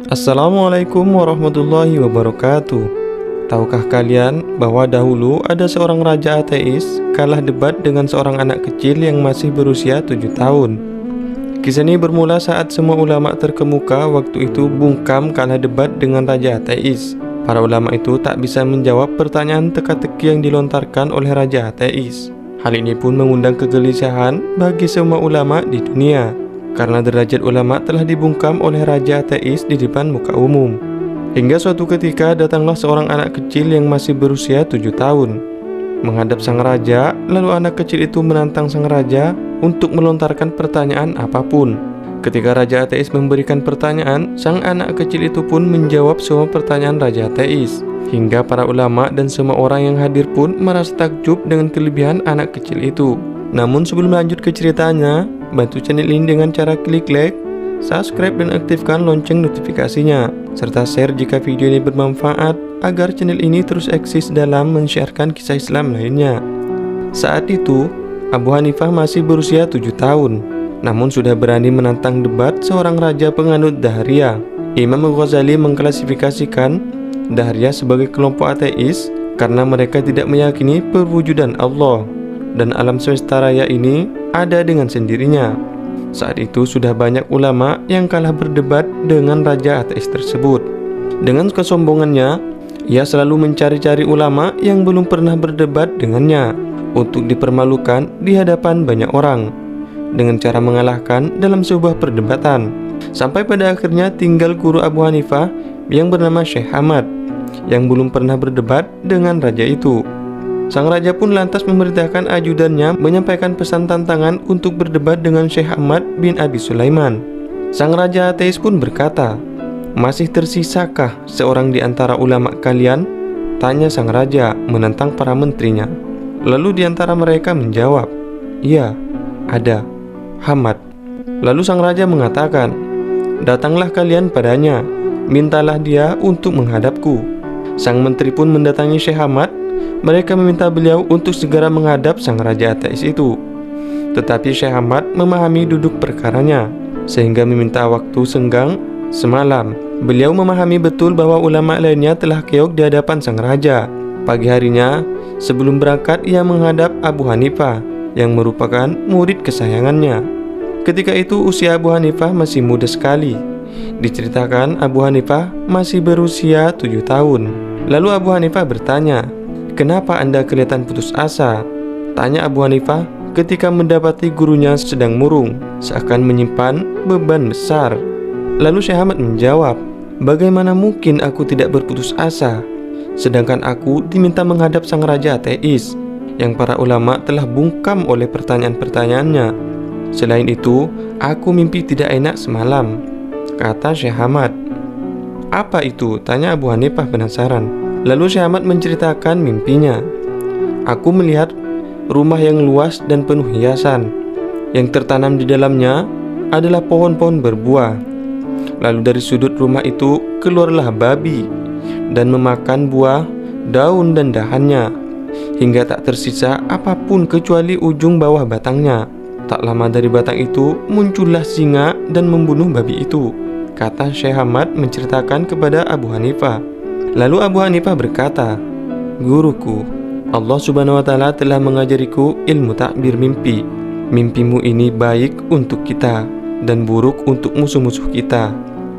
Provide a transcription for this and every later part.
Assalamualaikum warahmatullahi wabarakatuh. Tahukah kalian bahwa dahulu ada seorang raja ateis kalah debat dengan seorang anak kecil yang masih berusia 7 tahun. Kisah ini bermula saat semua ulama terkemuka waktu itu bungkam kalah debat dengan raja ateis. Para ulama itu tak bisa menjawab pertanyaan teka-teki yang dilontarkan oleh raja ateis. Hal ini pun mengundang kegelisahan bagi semua ulama di dunia, karena derajat ulama telah dibungkam oleh raja ateis di depan muka umum. Hingga suatu ketika datanglah seorang anak kecil yang masih berusia 7 tahun menghadap sang raja, lalu anak kecil itu menantang sang raja untuk melontarkan pertanyaan apapun. Ketika raja ateis memberikan pertanyaan, sang anak kecil itu pun menjawab semua pertanyaan raja ateis. Hingga para ulama dan semua orang yang hadir pun merasa takjub dengan kelebihan anak kecil itu. Namun sebelum lanjut ke ceritanya, bantu channel ini dengan cara klik like, subscribe dan aktifkan lonceng notifikasinya, serta share jika video ini bermanfaat agar channel ini terus eksis dalam men-sharekan kisah Islam lainnya. Saat itu, Abu Hanifah masih berusia 7 tahun, namun sudah berani menantang debat seorang raja penganut Dahriyah. Imam Ghazali mengklasifikasikan Dahriyah sebagai kelompok ateis karena mereka tidak meyakini perwujudan Allah dan alam semesta raya ini ada dengan sendirinya. Saat itu sudah banyak ulama yang kalah berdebat dengan raja ateis tersebut. Dengan kesombongannya, ia selalu mencari-cari ulama yang belum pernah berdebat dengannya untuk dipermalukan di hadapan banyak orang dengan cara mengalahkan dalam sebuah perdebatan. Sampai pada akhirnya tinggal guru Abu Hanifah yang bernama Syekh Ahmad yang belum pernah berdebat dengan raja itu. Sang raja pun lantas memerintahkan ajudannya menyampaikan pesan tantangan untuk berdebat dengan Syekh Ahmad bin Abi Sulaiman. Sang raja ateis pun berkata, "Masih tersisakah seorang di antara ulama kalian?" tanya sang raja menentang para menterinya. Lalu di antara mereka menjawab, "Iya, ada, Ahmad." Lalu sang raja mengatakan, "Datanglah kalian padanya, mintalah dia untuk menghadapku." Sang menteri pun mendatangi Syekh Ahmad. Mereka meminta beliau untuk segera menghadap sang raja ateis itu. Tetapi Syekh Ahmad memahami duduk perkaranya, sehingga meminta waktu senggang semalam. Beliau memahami betul bahwa ulama lainnya telah keok di hadapan sang raja. Pagi harinya, sebelum berangkat ia menghadap Abu Hanifah yang merupakan murid kesayangannya. Ketika itu usia Abu Hanifah masih muda sekali. Diceritakan Abu Hanifah masih berusia 7 tahun. Lalu Abu Hanifah bertanya, "Kenapa Anda kelihatan putus asa?" tanya Abu Hanifah ketika mendapati gurunya sedang murung, seakan menyimpan beban besar. Lalu Syekh Ahmad menjawab, "Bagaimana mungkin aku tidak berputus asa, sedangkan aku diminta menghadap sang raja ateis yang para ulama telah bungkam oleh pertanyaan-pertanyaannya. Selain itu, aku mimpi tidak enak semalam," kata Syekh Ahmad. "Apa itu?" tanya Abu Hanifah penasaran. Lalu Syekh Ahmad menceritakan mimpinya. "Aku melihat rumah yang luas dan penuh hiasan. Yang tertanam di dalamnya adalah pohon-pohon berbuah. Lalu dari sudut rumah itu keluarlah babi dan memakan buah, daun dan dahannya, hingga tak tersisa apapun kecuali ujung bawah batangnya. Tak lama dari batang itu muncullah singa dan membunuh babi itu," kata Syekh Ahmad menceritakan kepada Abu Hanifah. Lalu Abu Hanifah berkata, "Guruku, Allah Subhanahu wa Ta'ala telah mengajariku ilmu takbir mimpi. Mimpimu ini baik untuk kita dan buruk untuk musuh-musuh kita.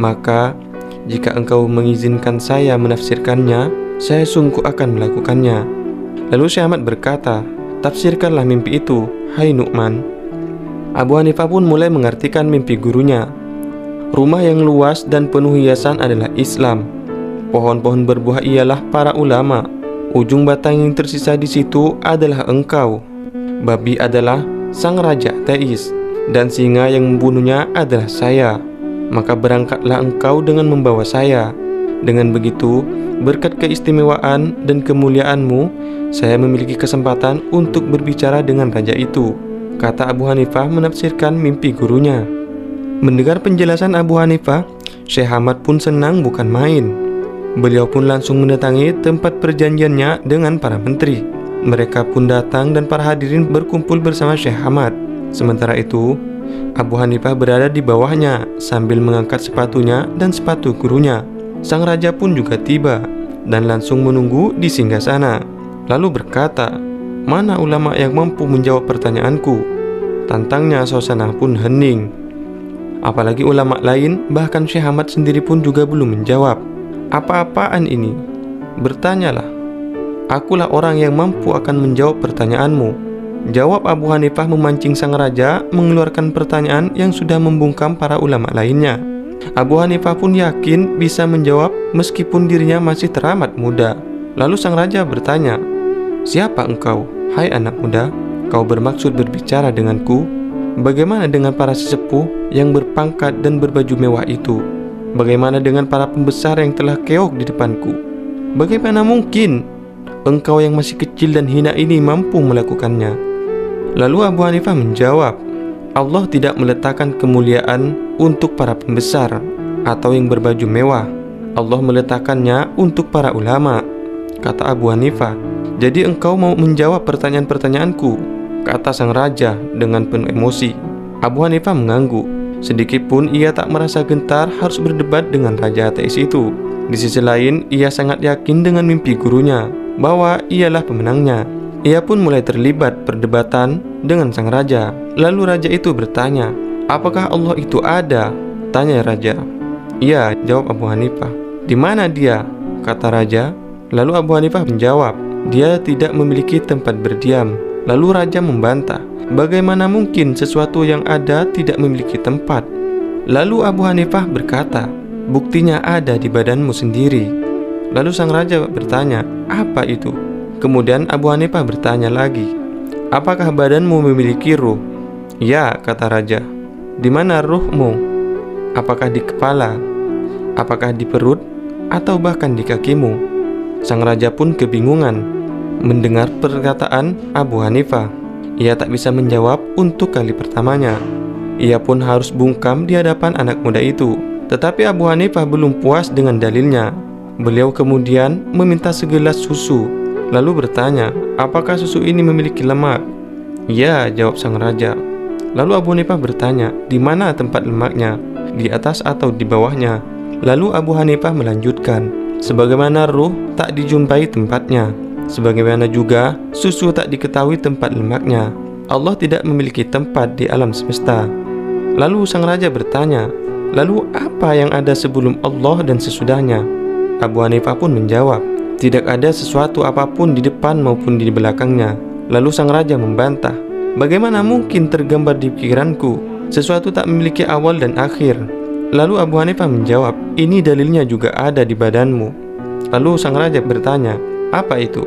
Maka, jika engkau mengizinkan saya menafsirkannya, saya sungguh akan melakukannya." Lalu Syekh Ahmad berkata, "Tafsirkanlah mimpi itu, hai Nu'man." Abu Hanifah pun mulai mengartikan mimpi gurunya. Rumah yang luas dan penuh hiasan adalah Islam. Pohon-pohon berbuah ialah para ulama. Ujung batang yang tersisa di situ adalah engkau. Babi adalah sang raja ateis, dan singa yang membunuhnya adalah saya. Maka berangkatlah engkau dengan membawa saya. Dengan begitu, berkat keistimewaan dan kemuliaanmu, saya memiliki kesempatan untuk berbicara dengan raja itu, kata Abu Hanifah menafsirkan mimpi gurunya. Mendengar penjelasan Abu Hanifah, Syekh Ahmad pun senang bukan main. Beliau pun langsung mendatangi tempat perjanjiannya dengan para menteri. Mereka pun datang dan para hadirin berkumpul bersama Syekh Ahmad. Sementara itu, Abu Hanifah berada di bawahnya sambil mengangkat sepatunya dan sepatu gurunya. Sang raja pun juga tiba dan langsung menunggu di singgasana. Lalu berkata, "Mana ulama yang mampu menjawab pertanyaanku?" Tantangnya suasana pun hening. Apalagi ulama lain, bahkan Syekh Ahmad sendiri pun juga belum menjawab. "Apa-apaan ini? Bertanyalah. Akulah orang yang mampu akan menjawab pertanyaanmu." Jawab Abu Hanifah memancing sang raja mengeluarkan pertanyaan yang sudah membungkam para ulama lainnya. Abu Hanifah pun yakin bisa menjawab meskipun dirinya masih teramat muda. Lalu sang raja bertanya, "Siapa engkau, hai anak muda? Kau bermaksud berbicara denganku? Bagaimana dengan para sesepuh yang berpangkat dan berbaju mewah itu? Bagaimana dengan para pembesar yang telah keok di depanku? Bagaimana mungkin engkau yang masih kecil dan hina ini mampu melakukannya?" Lalu Abu Hanifah menjawab, "Allah tidak meletakkan kemuliaan untuk para pembesar atau yang berbaju mewah. Allah meletakkannya untuk para ulama," kata Abu Hanifah. "Jadi engkau mau menjawab pertanyaan-pertanyaanku?" kata sang raja dengan penuh emosi. Abu Hanifah mengangguk. Sedikitpun ia tak merasa gentar harus berdebat dengan raja ateis itu. Di sisi lain, ia sangat yakin dengan mimpi gurunya bahwa ialah pemenangnya. Ia pun mulai terlibat perdebatan dengan sang raja. Lalu raja itu bertanya, "Apakah Allah itu ada?" tanya raja. "Iya," jawab Abu Hanifah. "Di mana dia?" kata raja. Lalu Abu Hanifah menjawab, "Dia tidak memiliki tempat berdiam." Lalu raja membantah, "Bagaimana mungkin sesuatu yang ada tidak memiliki tempat?" Lalu Abu Hanifah berkata, "Buktinya ada di badanmu sendiri." Lalu sang raja bertanya, "Apa itu?" Kemudian Abu Hanifah bertanya lagi, "Apakah badanmu memiliki ruh?" "Ya," kata raja. "Di mana ruhmu? Apakah di kepala? Apakah di perut? Atau bahkan di kakimu?" Sang raja pun kebingungan mendengar perkataan Abu Hanifah. Ia tak bisa menjawab untuk kali pertamanya. Ia pun harus bungkam di hadapan anak muda itu. Tetapi Abu Hanifah belum puas dengan dalilnya. Beliau kemudian meminta segelas susu, lalu bertanya, "Apakah susu ini memiliki lemak?" "Ya," jawab sang raja. Lalu Abu Hanifah bertanya, "Di mana tempat lemaknya? Di atas atau di bawahnya?" Lalu Abu Hanifah melanjutkan, "Sebagaimana ruh tak dijumpai tempatnya, sebagaimana juga susu tak diketahui tempat lemaknya. Allah tidak memiliki tempat di alam semesta." Lalu sang raja bertanya, "Lalu apa yang ada sebelum Allah dan sesudahnya?" Abu Hanifah pun menjawab, "Tidak ada sesuatu apapun di depan maupun di belakangnya." Lalu sang raja membantah, "Bagaimana mungkin tergambar di pikiranku? Sesuatu tak memiliki awal dan akhir." Lalu Abu Hanifah menjawab, "Ini dalilnya juga ada di badanmu." Lalu sang raja bertanya, "Apa itu?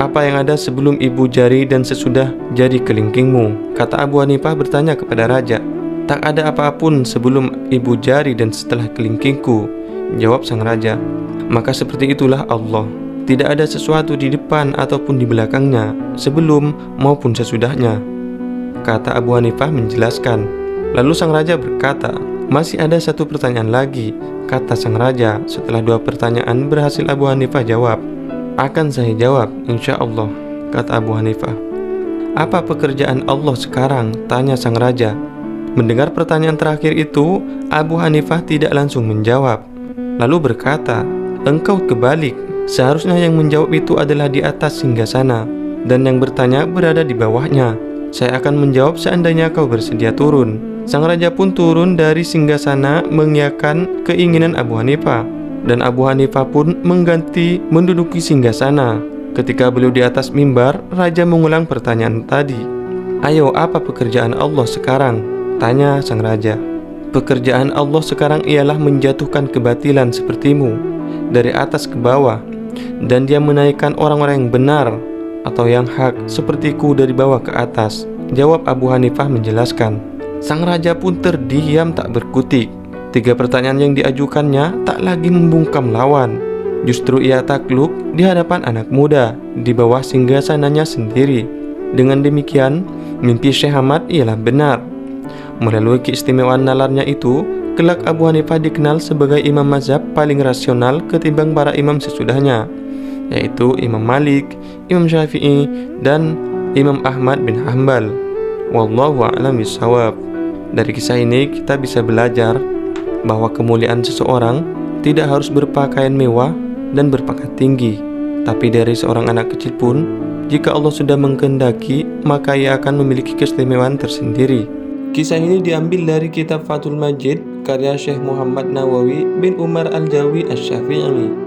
Apa yang ada sebelum ibu jari dan sesudah jari kelingkingmu?" Kata Abu Hanifah bertanya kepada raja, "Tak ada apapun sebelum ibu jari dan setelah kelingkingku," jawab sang raja. "Maka seperti itulah Allah. Tidak ada sesuatu di depan ataupun di belakangnya, sebelum maupun sesudahnya," kata Abu Hanifah menjelaskan. Lalu sang raja berkata, "Masih ada satu pertanyaan lagi," kata sang raja. Setelah 2 pertanyaan berhasil Abu Hanifah jawab. "Akan saya jawab, insya Allah," kata Abu Hanifah. "Apa pekerjaan Allah sekarang?" tanya sang raja. Mendengar pertanyaan terakhir itu, Abu Hanifah tidak langsung menjawab. Lalu berkata, "Engkau kebalik. Seharusnya yang menjawab itu adalah di atas singgasana, dan yang bertanya berada di bawahnya. Saya akan menjawab seandainya kau bersedia turun." Sang raja pun turun dari singgasana mengiyakan keinginan Abu Hanifah, dan Abu Hanifah pun mengganti menduduki singgasana. Ketika beliau di atas mimbar, raja mengulang pertanyaan tadi. "Ayo, apa pekerjaan Allah sekarang?" tanya sang raja. "Pekerjaan Allah sekarang ialah menjatuhkan kebatilan sepertimu dari atas ke bawah, dan Dia menaikkan orang-orang yang benar atau yang hak sepertiku dari bawah ke atas," jawab Abu Hanifah menjelaskan. Sang raja pun terdiam tak berkutik. 3 pertanyaan yang diajukannya tak lagi membungkam lawan. Justru ia takluk di hadapan anak muda di bawah singgasananya sendiri. Dengan demikian, mimpi Syekh Ahmad ialah benar. Melalui keistimewaan nalarnya itu, kelak Abu Hanifah dikenal sebagai imam mazhab paling rasional ketimbang para imam sesudahnya, yaitu Imam Malik, Imam Syafi'i, dan Imam Ahmad bin Hanbal. Wallahu a'lam bishawab. Dari kisah ini kita bisa belajar bahwa kemuliaan seseorang tidak harus berpakaian mewah dan berpangkat tinggi, tapi dari seorang anak kecil pun, jika Allah sudah mengkehendaki, maka ia akan memiliki keistimewaan tersendiri. Kisah ini diambil dari kitab Fathul Majid karya Syekh Muhammad Nawawi bin Umar Al-Jawi Asy-Syafi'i.